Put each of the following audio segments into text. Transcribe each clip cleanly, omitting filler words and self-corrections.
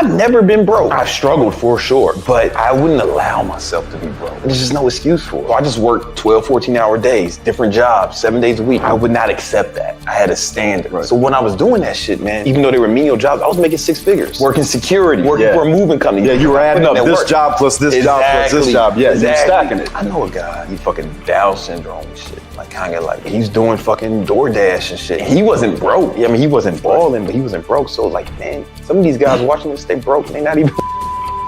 I've never been broke. I've struggled for sure, but I wouldn't allow myself to be broke. There's just no excuse for it. So I just worked 12, 14-hour days, different jobs, 7 days a week. I would not accept that. I had a standard. Right. So when I was doing that shit, man, even though they were menial jobs, I was making 6 figures. Working security, working for a moving company. Yeah, you were adding up this job plus this job plus this job. Yeah, you're stacking it. I know a guy, he fucking Down syndrome and shit. Like kind of like, he's doing fucking DoorDash and shit. He wasn't broke. I mean, he wasn't balling, but he wasn't broke. So like, man, some of these guys watching this, they broke, they not even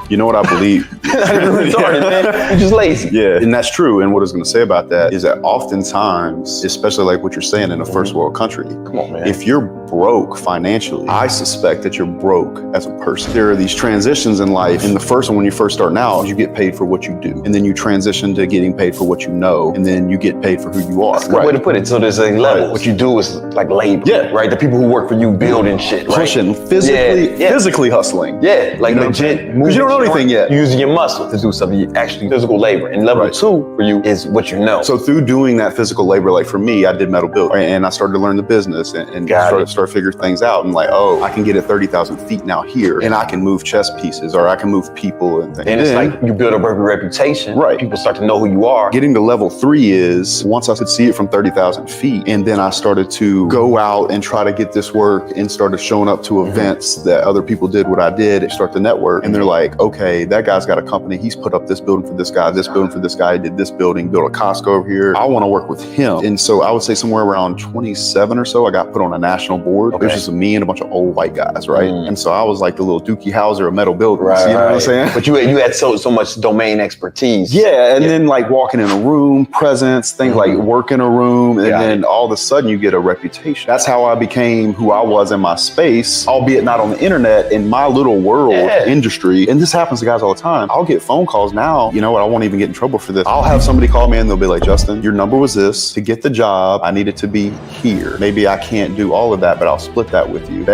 You know what I believe? not even retarded, man. You're just lazy. Yeah, and that's true. And what I was going to say about that is that oftentimes, especially like what you're saying in a first world country, come on, man. If you're broke financially, I suspect that you're broke as a person. There are these transitions in life. And the first one, when you're first starting out, you get paid for what you do. And then you transition to getting paid for what you know. And then you get paid for who you are. That's a good way to put it. So there's a level. What you do is like labor, right? The people who work for you building shit, right? Pushing, physically hustling. Yeah, like legit. Because you don't know anything yet. Using your muscle to do something, actually physical labor. And level 2 for you is what you know. So through doing that physical labor, like for me, I did metal building, right? And I started to learn the business and started to figure things out. And like, oh, I can get at 30,000 feet now here, and I can move chess pieces, or I can move people and things. And it's like you build up a reputation. Right. People start to know who you are. Getting to level 3 is once I could see it from 30,000 feet, and then I started to go out and try to get this work and started showing up to events that other people did what I did and start the network. And they're like, okay, that guy's got a company. He's put up this building for this guy, this building for this guy, did this building, built a Costco over here. I want to work with him. And so I would say somewhere around 27 or so, I got put on a national board. It was just me and a bunch of old white guys, right? And so I was like the little Dookie Howser of metal builders, you know what I'm saying? But you had so much domain expertise. Yeah, and then like walking in a room, presence, things like work in a room, and then all of a sudden you get a reputation. That's how I became who I was in my space, albeit not on the internet, in my little world industry. And this happens to guys all the time. I'll get phone calls now, you know what, I won't even get in trouble for this. I'll have somebody call me and they'll be like, Justin, your number was this. To get the job, I needed to be here. Maybe I can't do all of that, but I'll split that with you.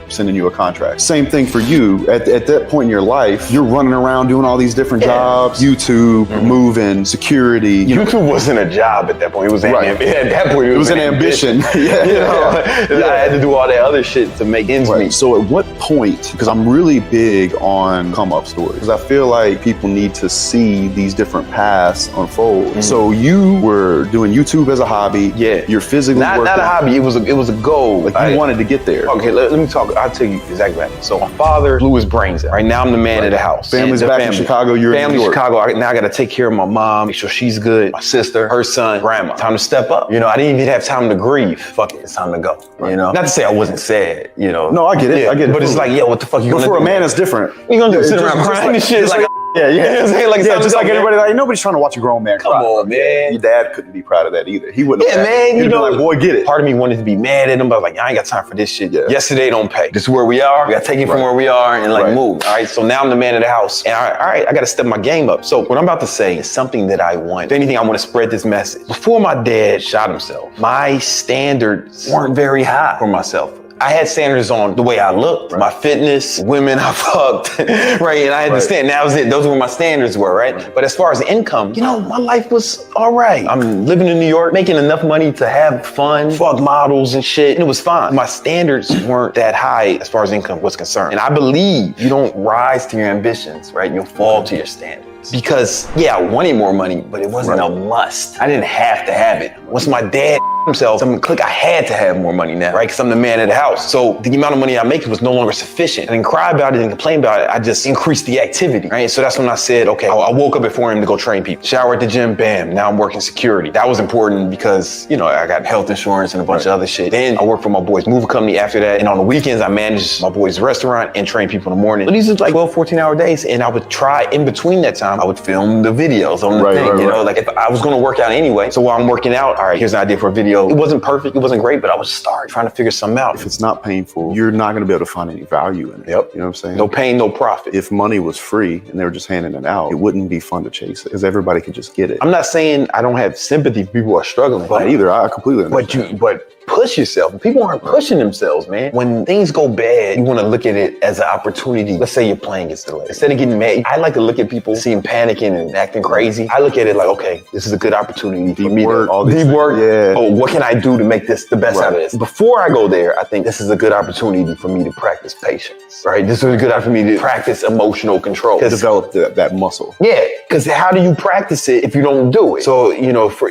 Sending you a contract. Same thing for you. At that point in your life, you're running around doing all these different jobs, YouTube, moving, security. YouTube wasn't a job at that point. It was at that point. It was an ambition. You know, I had to do all that other shit to make ends meet. So at what point, because I'm really big on come up stories, because I feel like people need to see these different paths unfold. So you were doing YouTube as a hobby. Yeah. You're physically working. Not a hobby. It was a goal. Like you wanted to get there. Okay, let me talk. I'll tell you exactly what happened. So my father blew his brains out. Right now I'm the man of the house. Family's back in Chicago, you're in New York. Chicago. Now I got to take care of my mom, make sure she's good, my sister, her son, grandma. Time to step up. You know, I didn't even have time to grieve. Fuck it, it's time to go. You know, not to say I wasn't sad. You know, no, I get it. I get it. But it's like, yo, what the fuck you gonna do? For a man, it's different. You gonna do? Sit around crying and shit like. Yeah. You know what I'm saying? Like, just like everybody, like nobody's trying to watch a grown man cry. Come on, man. Your dad couldn't be proud of that either. He wouldn't have. Yeah, man. You know, like, boy, get it. Part of me wanted to be mad at him, but like, I ain't got time for this shit. Yesterday don't pay. This is where we are. We gotta take it from where we are and like move. All right. So now I'm the man of the house. And all right, I gotta step my game up. So what I'm about to say is something that I want. If anything, I want to spread this message. Before my dad shot himself, my standards weren't very high for myself. I had standards on the way I looked, my fitness, women I fucked, right? And I had to stand. That was it. Those were my standards were, right? But as far as income, you know, my life was all right. I'm living in New York, making enough money to have fun, fuck models and shit, and it was fine. My standards weren't that high as far as income was concerned. And I believe you don't rise to your ambitions, right? You'll fall to your standards. Because, yeah, I wanted more money, but it wasn't a must. I didn't have to have it. Once my dad himself, I had to have more money now, right? Because I'm the man of the house. So the amount of money I make was no longer sufficient. I didn't cry about it, didn't complain about it. I just increased the activity, right? So that's when I said, okay, I woke up at 4 a.m. to go train people. Shower at the gym, bam. Now I'm working security. That was important because, you know, I got health insurance and a bunch of other shit. Then I worked for my boy's movie company after that. And on the weekends, I managed my boy's restaurant and train people in the morning. But these are like 12, 14-hour days. And I would try in between that time, I would film the videos on the thing, you know, like if I was going to work out anyway. So while I'm working out, all right, here's an idea for a video. It wasn't perfect. It wasn't great, but I was trying to figure something out. If it's not painful, you're not going to be able to find any value in it. Yep. You know what I'm saying? No pain, no profit. If money was free and they were just handing it out, it wouldn't be fun to chase it because everybody could just get it. I'm not saying I don't have sympathy for people who are struggling. But either, I completely understand. But push yourself. People aren't pushing themselves, man. When things go bad, you want to look at it as an opportunity. Let's say your plane gets delayed. Instead of getting mad, I like to look at people, see them panicking and acting crazy. I look at it like, okay, this is a good opportunity for me to deep work. Yeah. Oh, what can I do to make this the best out of this? Before I go there, I think this is a good opportunity for me to practice patience, right? This is a good opportunity for me to practice emotional control. Develop that muscle. Yeah, because how do you practice it if you don't do it? So,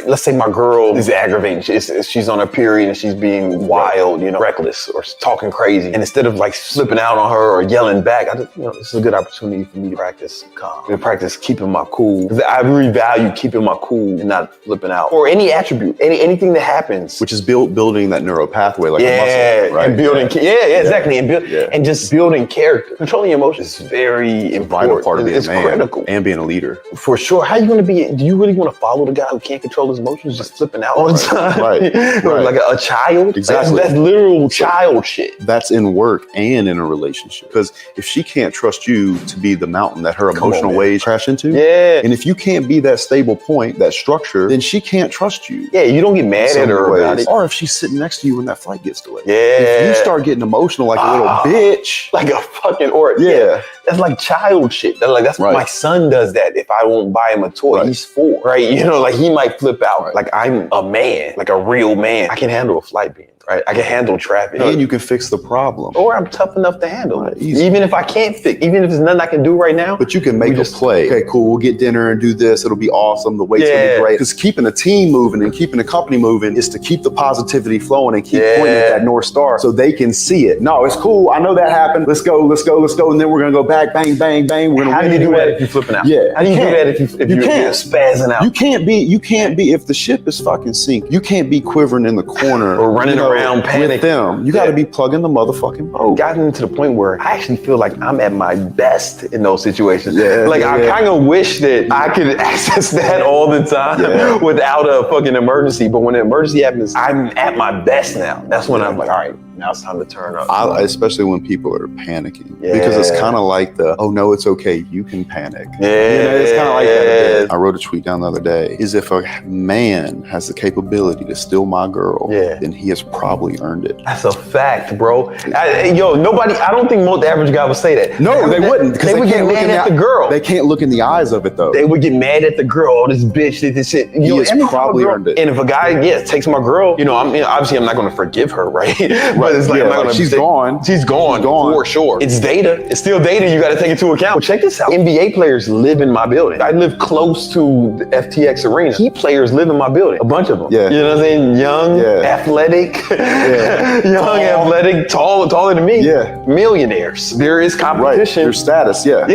let's say my girl is aggravating. She's on her period and she's being wild, reckless or talking crazy. And instead of like flipping out on her or yelling back, this is a good opportunity for me to practice calm, to practice keeping my cool. Because I really value keeping my cool and not flipping out. Or any attribute, anything that happens. Which is building that neural pathway like a muscle, right? And building, exactly. And just building character. Controlling your emotions is very important. Vital part of being a man critical. And being a leader. For sure. How you going to be, do you really want to follow the guy who can't control his emotions, just flipping out all the time? Right. Like a child? Exactly. That's literal child shit. That's in work and in a relationship. Because if she can't trust you to be the mountain that her emotional waves crash into, and if you can't be that stable point, that structure, then she can't trust you. Yeah, you don't get mad at her about it. Or if she's sitting next to you when that flight gets delayed. Yeah. If you start getting emotional like a little bitch. Like a fucking that's like child shit. That's my son does that. If I won't buy him a toy, he's 4, right? Like he might flip out. Like I'm a man, like a real man. I can handle a flight being right. I can handle traffic. And you can fix the problem. Or I'm tough enough to handle it. Even if I can't fix, even if there's nothing I can do right now. But you can make a play. Okay, cool. We'll get dinner and do this. It'll be awesome. The weight's gonna be great. Because keeping the team moving and keeping the company moving is to keep the positivity flowing and keep pointing at that North Star so they can see it. No, it's cool. I know that happened. Let's go. And then we're gonna go back, bang, bang, bang. We're gonna How do you do that if you're flipping out? Yeah. How do you do that if you're spazzing out? You can't be if the ship is fucking sink. You can't be quivering in the corner or running around panicking. With them. You got to be plugging the motherfucking boat. Gotten to the point where I actually feel like I'm at my best in those situations. I kind of wish that I could access that all the time without a fucking emergency. But when an emergency happens, I'm at my best now. That's when I'm like, all right, now it's time to turn up. Especially when people are panicking. Because it's kind of like oh no, it's okay, you can panic. It's kind of like that. I wrote a tweet down the other day. Is if a man has the capability to steal my girl, then he has probably earned it. That's a fact, bro. I don't think the average guy would say that. No, they wouldn't. They would get mad at the girl. They can't look in the eyes of it, though. They would get mad at the girl. Oh, this bitch did this shit. He has probably earned it. And if a guy, takes my girl, obviously I'm not going to forgive her, right? But it's like, I'm not gonna she's gone. She's gone for sure. It's data. It's still data. You got to take into account. Well, check this out. NBA players live in my building. I live close to the FTX arena. Heat players live in my building. A bunch of them. Yeah. You know what I'm saying? Young, athletic, athletic, taller than me. Yeah. Millionaires. There is competition. Right. Your status. Yeah. I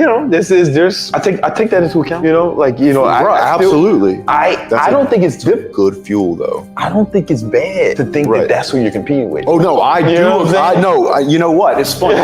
take that into account. Absolutely. I don't think it's good fuel though. I don't think it's bad to think that that's who you're competing with. Oh no, I do. I know. You know what? It's funny.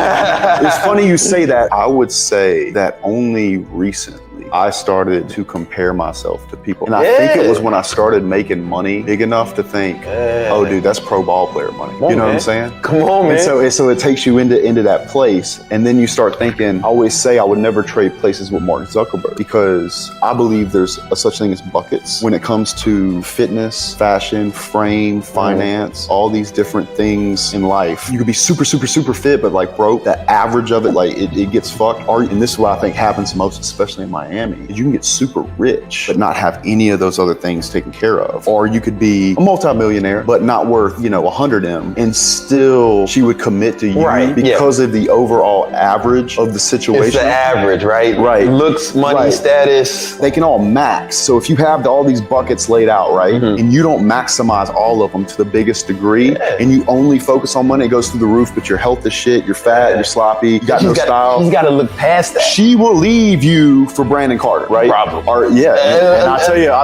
It's funny you say that. I would say that only recently I started to compare myself to people. And I think it was when I started making money big enough to think, oh dude, that's pro ball player money. You know what I'm saying? Come on, man. And so it takes you into that place. And then you start thinking, I always say I would never trade places with Mark Zuckerberg because I believe there's a such thing as buckets when it comes to fitness, fashion, frame, finance, all these different things in life. You could be super, super, super fit, but like broke, that average of it, like it gets fucked. And this is what I think happens most, especially in Miami. Is you can get super rich, but not have any of those other things taken care of. Or you could be a multimillionaire, but not worth, 100 M, and still she would commit to you because of the overall average of the situation. It's the average, right? Right. Looks, money, status. They can all max. So if you have all these buckets laid out, right, and you don't maximize all of them to the biggest degree, and you only focus on money, it goes through the roof, but your health is shit, you're fat, you're sloppy, you got no style. She's got to look past that. She will leave you for Brandon Carter, right? Problem. And I'll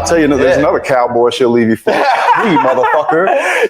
tell you, there's another cowboy she'll leave you for. Me, motherfucker.